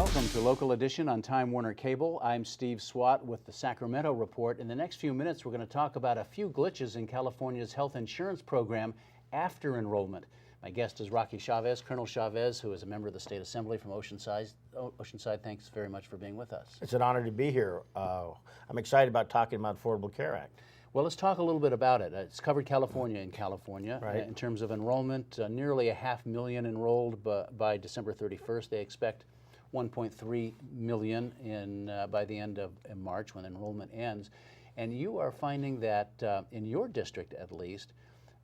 Welcome to Local Edition on Time Warner Cable. I'm Steve Swatt with the Sacramento Report. In the next few minutes, we're going to talk about a few glitches in California's health insurance program after enrollment. My guest is Rocky Chavez, Colonel Chavez, who is a member of the State Assembly from Oceanside. Oceanside, thanks very much for being with us. It's an honor to be here. I'm excited about talking about Affordable Care Act. Well, let's talk a little bit about it. It's covered California in California. Right. In terms of enrollment, nearly 500,000 enrolled by December 31st. They expect 1.3 million by the end of March when enrollment ends. And you are finding that in your district, at least,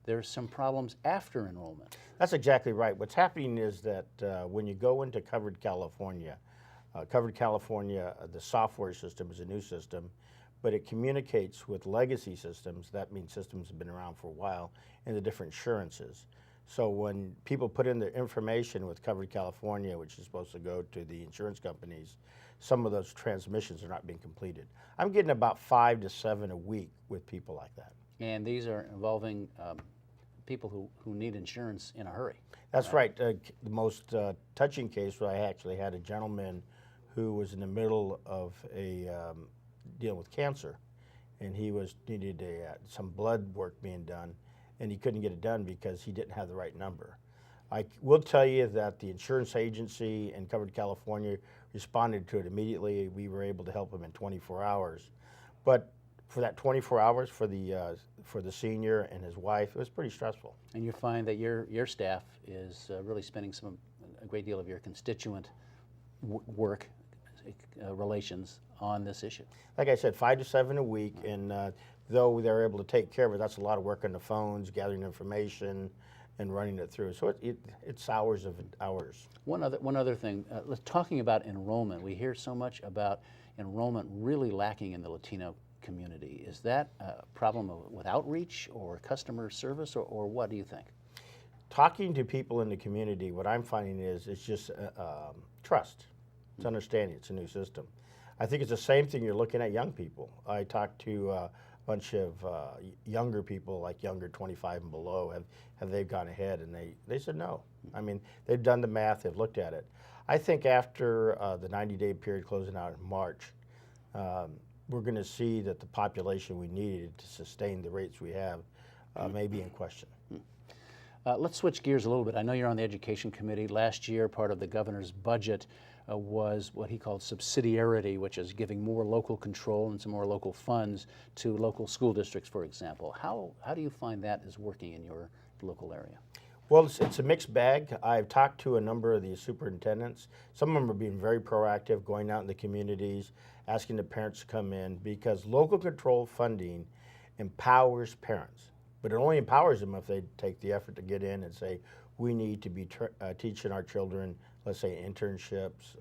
there's some problems after enrollment. That's exactly right. What's happening is that when you go into Covered California, the software system is a new system, but it communicates with legacy systems. That means systems have been around for a while, and the different insurances. So when people put in their information with Covered California, which is supposed to go to the insurance companies, some of those transmissions are not being completed. I'm getting about 5 to 7 a week with people like that. And these are involving people who need insurance in a hurry. That's right. The most touching case where I actually had a gentleman who was in the middle of a dealing with cancer, and he needed some blood work being done, and he couldn't get it done because he didn't have the right number. I will tell you that the insurance agency in Covered California responded to it immediately. We were able to help him in 24 hours. But for that 24 hours for the senior and his wife, it was pretty stressful. And you find that your staff is really spending a great deal of your constituent work relations on this issue. Like I said, 5 to 7 a week, and though they're able to take care of it, that's a lot of work on the phones, gathering information, and running it through. So it's hours of hours. One other thing, talking about enrollment, we hear so much about enrollment really lacking in the Latino community. Is that a problem with outreach or customer service, or what do you think? Talking to people in the community, what I'm finding is it's just trust. It's understanding. It's a new system. I think it's the same thing you're looking at young people. I talked to a bunch of younger people, like younger 25 and below. Have they gone ahead? And they said no. I mean, they've done the math. They've looked at it. I think after the 90-day period closing out in March, we're going to see that the population we needed to sustain the rates we have may be in question. Let's switch gears a little bit. I know you're on the Education Committee. Last year, part of the governor's budget was what he called subsidiarity, which is giving more local control and some more local funds to local school districts, for example. How do you find that is working in your local area? Well, it's a mixed bag. I've talked to a number of the superintendents. Some of them are being very proactive, going out in the communities, asking the parents to come in, because local control funding empowers parents. But it only empowers them if they take the effort to get in and say, we need to be teaching our children, let's say, internships.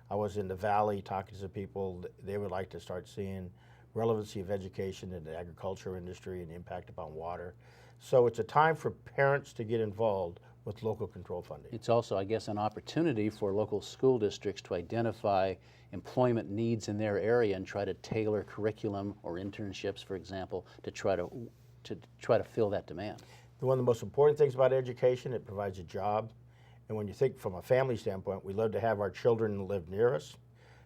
I was in the Valley talking to some people. They would like to start seeing relevancy of education in the agriculture industry and the impact upon water. So it's a time for parents to get involved with local control funding. It's also, I guess, an opportunity for local school districts to identify employment needs in their area and try to tailor curriculum or internships, for example, to try to fill that demand. One of the most important things about education, it provides a job. And when you think from a family standpoint, we love to have our children live near us.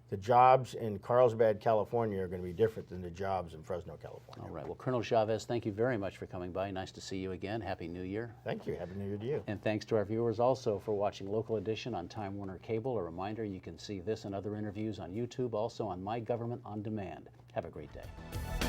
The jobs in Carlsbad, California are going to be different than the jobs in Fresno, California. All right. Well, Colonel Chavez, thank you very much for coming by. Nice to see you again. Happy New Year. Thank you. Happy New Year to you. And thanks to our viewers also for watching Local Edition on Time Warner Cable. A reminder, you can see this and other interviews on YouTube, also on My Government on Demand. Have a great day.